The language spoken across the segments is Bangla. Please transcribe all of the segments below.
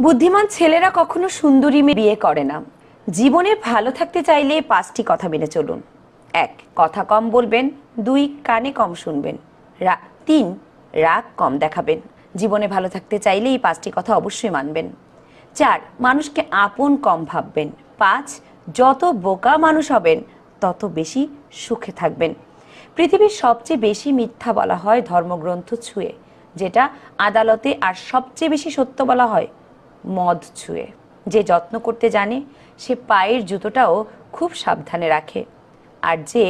বুদ্ধিমান ছেলেরা কখনো সুন্দরী মেয়ে বিয়ে করে না। জীবনে ভালো থাকতে চাইলে 5টি কথা মেনে চলুন। 1. কথা কম বলবেন। 2. কানে কম শুনবেন। 3. রাগ কম দেখাবেন। জীবনে ভালো থাকতে চাইলে এই 5টি কথা অবশ্যই মানবেন। 4. মানুষকে আপন কম ভাববেন। 5. যত বোকা মানুষ হবেন তত বেশি সুখে থাকবেন। পৃথিবীর সবচেয়ে বেশি মিথ্যা বলা হয় ধর্মগ্রন্থ ছুঁয়ে, যেটা আদালতে, আর সবচেয়ে বেশি সত্য বলা হয় মদ ছুঁয়ে। যে যত্ন করতে জানে সে পায়ের জুতোটাও খুব সাবধানে রাখে, আর যে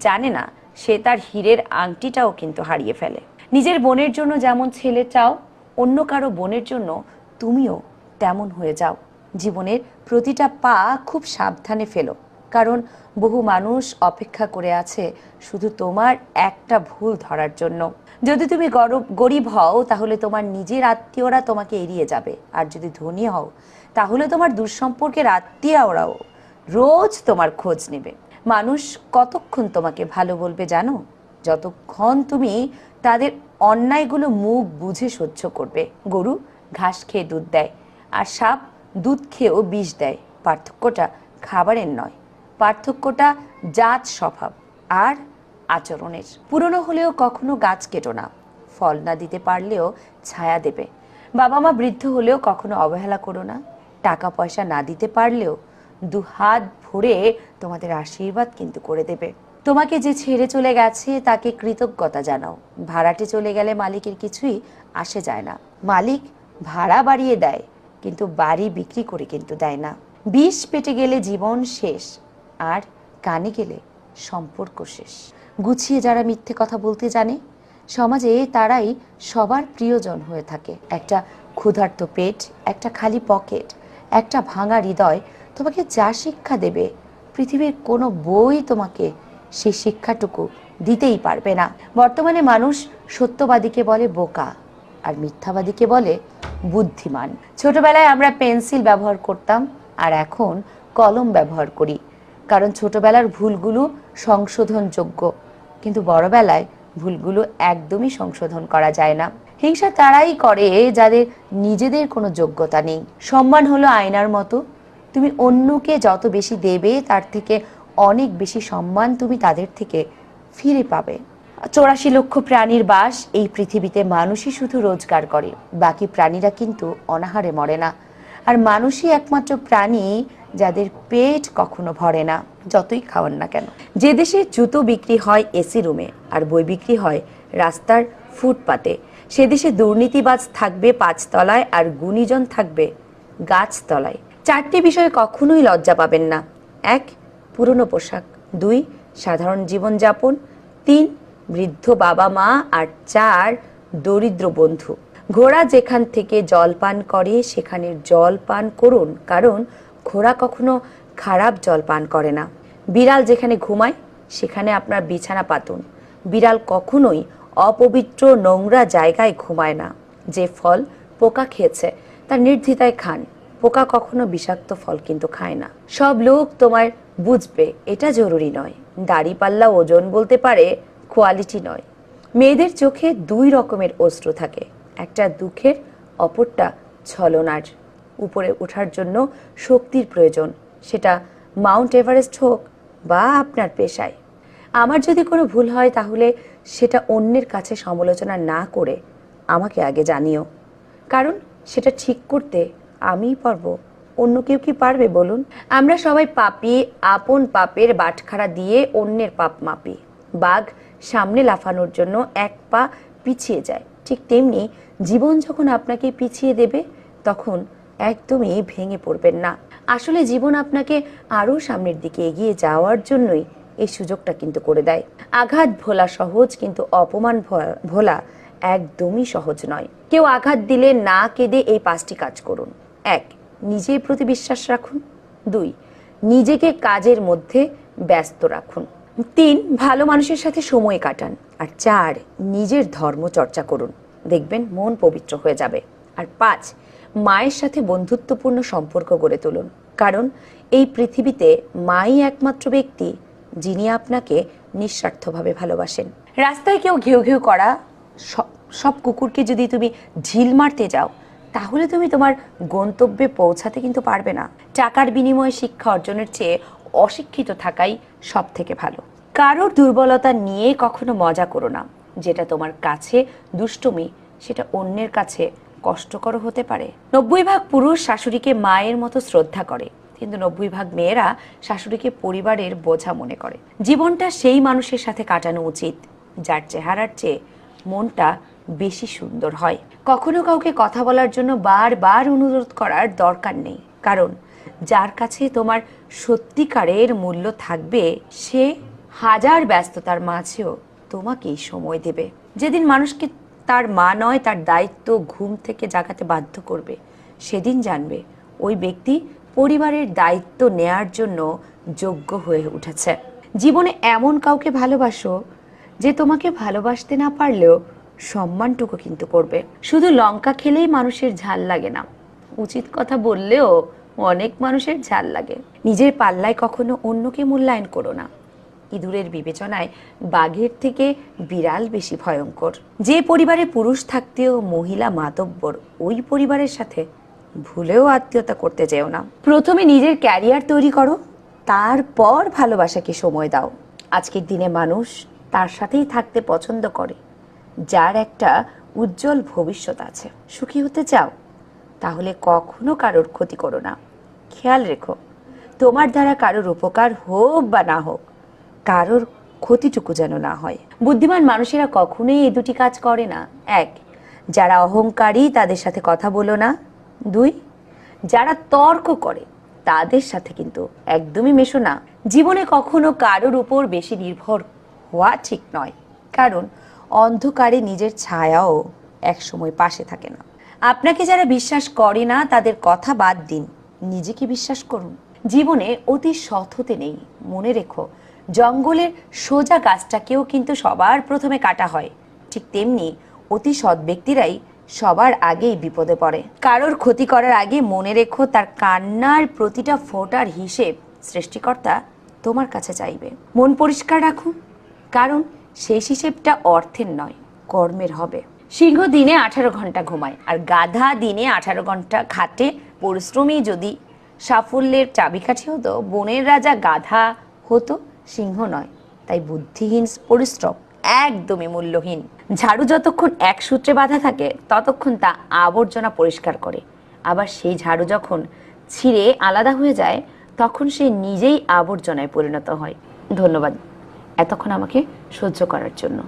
জানে না সে তার হীরের আংটিটাও কিন্তু হারিয়ে ফেলে। নিজের বোনের জন্য যেমন ছেলে চাও, অন্য কারো বোনের জন্য তুমিও তেমন হয়ে যাও। জীবনের প্রতিটা পা খুব সাবধানে ফেলো, কারণ বহু মানুষ অপেক্ষা করে আছে শুধু তোমার একটা ভুল ধরার জন্য। যদি তুমি গরিব হও তাহলে তোমার নিজের আত্মীয়রা তোমাকে এড়িয়ে যাবে, আর যদি ধনী হও তাহলে তোমার দুঃসম্পর্কের আত্মীয়রাও রোজ তোমার খোঁজ নেবে। মানুষ কতক্ষণ তোমাকে ভালো বলবে জানো? যতক্ষণ তুমি তাদের অন্যায়গুলো মুখ বুঝে সহ্য করবে। গরু ঘাস খেয়ে দুধ দেয়, আর সাপ দুধ খেয়েও বিষ দেয়। পার্থক্যটা খাবারের নয়, পার্থক্যটা জাত, স্বভাব আর আচরণের। পুরনো হলেও কখনো গাছ কেটো না, ফল না দিতে পারলেও ছায়া দেবে। বাবা মা বৃদ্ধ হলেও কখনো অবহেলা করো না, টাকা পয়সা না দিতে পারলেও দুহাত ভরে তোমাদের আশীর্বাদ কিন্তু করে দেবে। তোমাকে যে ছেড়ে চলে গেছে তাকে কৃতজ্ঞতা জানাও। ভাড়াটে চলে গেলে মালিকের কিছুই আসে যায় না। মালিক ভাড়া বাড়িয়ে দেয়, কিন্তু বাড়ি বিক্রি করে কিন্তু দেয় না। বিষ পেটে গেলে জীবন শেষ, আর কানে গেলে সম্পর্ক শেষ। গুছিয়ে যারা মিথ্যে কথা বলতে জানে সমাজে তারাই সবার প্রিয়জন হয়ে থাকে। একটা ক্ষুধার্ত পেট, একটা খালি পকেট, একটা ভাঙা হৃদয় তোমাকে যা শিক্ষা দেবে পৃথিবীর কোনো বই তোমাকে সেই শিক্ষাটুকু দিতেই পারবে না। বর্তমানে মানুষ সত্যবাদীকে বলে বোকা, আর মিথ্যাবাদীকে বলে বুদ্ধিমান। ছোটবেলায় আমরা পেন্সিল ব্যবহার করতাম, আর এখন কলম ব্যবহার করি, কারণ ছোটবেলার ভুলগুলো সংশোধনযোগ্য, কিন্তু বড়বেলায় ভুলগুলো একদমই সংশোধন করা যায় না। হিংসা তারাই করে যাদের নিজেদের কোনো যোগ্যতা নেই। সম্মান হলো আয়নার মতো, তুমি অন্যকে যত বেশি দেবে তার থেকে অনেক বেশি সম্মান তুমি তাদের থেকে ফিরে পাবে। 84 লক্ষ প্রাণীর বাস এই পৃথিবীতে, মানুষই শুধু রোজগার করে, বাকি প্রাণীরা কিন্তু অনাহারে মরে না। আর মানুষই একমাত্র প্রাণী যাদের পেট কখনো ভরে না, যতই খাওয়ান না কেন। যে দেশে জুতো বিক্রি হয় এসি রুমে আর বই বিক্রি হয় রাস্তার ফুটপাতে, সে দেশে দুর্নীতিবাজ থাকবে 5 তলায় আর গুণীজন থাকবে গাছতলায়। 4টি বিষয়ে কখনোই লজ্জা পাবেন না। 1. পুরনো পোশাক। 2. সাধারণ জীবনযাপন। 3. বৃদ্ধ বাবা মা। আর 4. দরিদ্র বন্ধু। ঘোড়া যেখান থেকে জল পান করে সেখানে জল পান করুন, কারণ ঘোড়া কখনো খারাপ জল পান করে না। বিড়াল যেখানে ঘুমায় সেখানে আপনার বিছানা পাতুন। বিড়াল কখনোই অপবিত্র নোংরা জায়গায় ঘুমায় না। যে ফল পোকা খেয়েছে তা নির্দ্বিধায় খান, পোকা কখনো বিষাক্ত ফল কিন্তু খায় না। সব লোক তোমায় বুঝবে এটা জরুরি নয়। দাড়িপাল্লা ওজন বলতে পারে, কোয়ালিটি নয়। মেয়েদের চোখে 2 রকমের অশ্রু থাকে, একটা দুঃখের, অপরটা ছলনার। উপরে ওঠার জন্য শক্তির প্রয়োজন, সেটা মাউন্ট এভারেস্ট হোক বা আপনার পেশায়। আমার যদি কোনো ভুল হয় তাহলে সেটা অন্যের কাছে সমালোচনা না করে আমাকে আগে জানিও, কারণ সেটা ঠিক করতে আমিই পারবো, অন্য কেউ কি পারবে বলুন? আমরা সবাই পাপী, আপন পাপের বাটখারা দিয়ে অন্যের পাপ মাপি। বাঘ সামনে লাফানোর জন্য 1 পা পিছিয়ে যায়, ঠিক তেমনি জীবন যখন আপনাকে পিছিয়ে দেবে তখন একদমই ভেঙে পড়বেন না। আসলে জীবন আপনাকে আরো সামনের দিকে এগিয়ে যাওয়ার জন্যই এই সুযোগটা কিন্তু করে দেয়। আঘাত ভোলা সহজ, কিন্তু অপমান ভোলা একদমই সহজ নয়। কেউ আঘাত দিলে না কেঁদে এই 5টি কাজ করুন। 1. নিজের প্রতি বিশ্বাস রাখুন। 2. নিজেকে কাজের মধ্যে ব্যস্ত রাখুন। 3. ভালো মানুষের সাথে সময় কাটান। আর 4. নিজের ধর্ম চর্চা করুন, দেখবেন মন পবিত্র হয়ে যাবে। আর 5. মায়ের সাথে বন্ধুত্বপূর্ণ সম্পর্ক গড়ে তুলুন, কারণ এই পৃথিবীতে মাই একমাত্র ব্যক্তি যিনি আপনাকে নিঃস্বার্থভাবে ভালোবাসেন। রাস্তায় কেউ ঘেউ ঘেউ করা সব কুকুরকে যদি তুমি ঢিল মারতে যাও তাহলে তুমি তোমার গন্তব্যে পৌঁছাতে কিন্তু পারবে না। টাকার বিনিময়ে শিক্ষা অর্জনের চেয়ে অশিক্ষিত থাকাই সব থেকে ভালো। কারোর দুর্বলতা নিয়ে কখনো মজা করো না। যেটা তোমার কাছে দুষ্টুমি, সেটা অন্যের কাছে কষ্টকর হতে পারে। 90% পুরুষ শাশুড়িকে মায়ের মতো শ্রদ্ধা করে, কিন্তু 90% মেয়েরা শাশুড়িকে পরিবারের বোঝা মনে করে। জীবনটা সেই মানুষের সাথে কাটানো উচিত যার চেহারার চেয়ে মনটা বেশি সুন্দর হয়। কখনো কাউকে কথা বলার জন্য বারবার অনুরোধ করার দরকার নেই, কারণ যার কাছে তোমার সত্যিকারের মূল্য থাকবে সে হাজার ব্যস্ততার মাঝেও তোমাকেই সময় দেবে। যেদিন মানুষকে তার মা নয় তার দায়িত্ব ঘুম থেকে জাগাতে বাধ্য করবে, সেদিন জানবে ওই ব্যক্তি পরিবারের দায়িত্ব নেয়ার জন্য যোগ্য হয়ে উঠেছে। জীবনে এমন কাউকে ভালোবাসো যে তোমাকে ভালোবাসতে না পারলেও সম্মানটুকু কিন্তু করবে। শুধু লঙ্কা খেলেই মানুষের ঝাল লাগে না, উচিত কথা বললেও অনেক মানুষের ঝাল লাগে। নিজের পাল্লায় কখনো অন্যকে মূল্যায়ন করো না। ইঁদুরের বিবেচনায় বাঘের থেকে বিড়াল বেশি ভয়ঙ্কর। যে পরিবারে পুরুষ থাকতেও মহিলা মাতব্বর, ওই পরিবারের সাথে ভুলেও আত্মীয়তা করতে যেও না। প্রথমে নিজের ক্যারিয়ার তৈরি করো, তারপর ভালোবাসাকে সময় দাও। আজকের দিনে মানুষ তার সাথেই থাকতে পছন্দ করে যার একটা উজ্জ্বল ভবিষ্যৎ আছে। সুখী হতে চাও? তাহলে কখনো কারোর ক্ষতি করো না। খেয়াল রেখো, তোমার দ্বারা কারোর উপকার হোক বা না হোক, কারোর ক্ষতিটুকু যেন না হয়। বুদ্ধিমান মানুষেরা কখনোই এই দুটি কাজ করে না। 1, যারা অহংকারী তাদের সাথে কথা বলো না। 2, যারা তর্ক করে তাদের সাথে কিন্তু একদমই মেশো না। জীবনে কখনো কারোর উপর বেশি নির্ভর হওয়া ঠিক নয়, কারণ অন্ধকারে নিজের ছায়াও একসময় পাশে থাকে না। আপনাকে যারা বিশ্বাস করে না তাদের কথা বাদ দিন, নিজেকে বিশ্বাস করুন। জীবনে অতি সৎ হতে নেই। মনে রেখো, জঙ্গলের সোজা গাছটাকেও কিন্তু সবার প্রথমে কাটা হয়, ঠিক তেমনি অতি সৎ ব্যক্তিরাই সবার আগেই বিপদে পড়ে। কারোর ক্ষতি করার আগে মনে রেখো, তার কান্নার প্রতিটা ফোঁটার হিসেব সৃষ্টিকর্তা তোমার কাছে চাইবে। মন পরিষ্কার রাখুন, কারণ সেই হিসেবটা অর্থের নয়, কর্মের হবে। সিংহ দিনে 18 ঘন্টা ঘুমায়, আর গাধা দিনে 18 ঘন্টা খাটে। পরিশ্রমী যদি সাফল্যের চাবিকাঠি হতো, বনের রাজা গাধা হতো, সিংহ নয়। তাই বুদ্ধিহীন পরিশ্রম একদমই মূল্যহীন। ঝাড়ু যতক্ষণ এক সূত্রে বাঁধা থাকে ততক্ষণ তা আবর্জনা পরিষ্কার করে, আবার সেই ঝাড়ু যখন ছিঁড়ে আলাদা হয়ে যায় তখন সে নিজেই আবর্জনায় পরিণত হয়। ধন্যবাদ এতক্ষণ আমাকে সহ্য করার জন্য।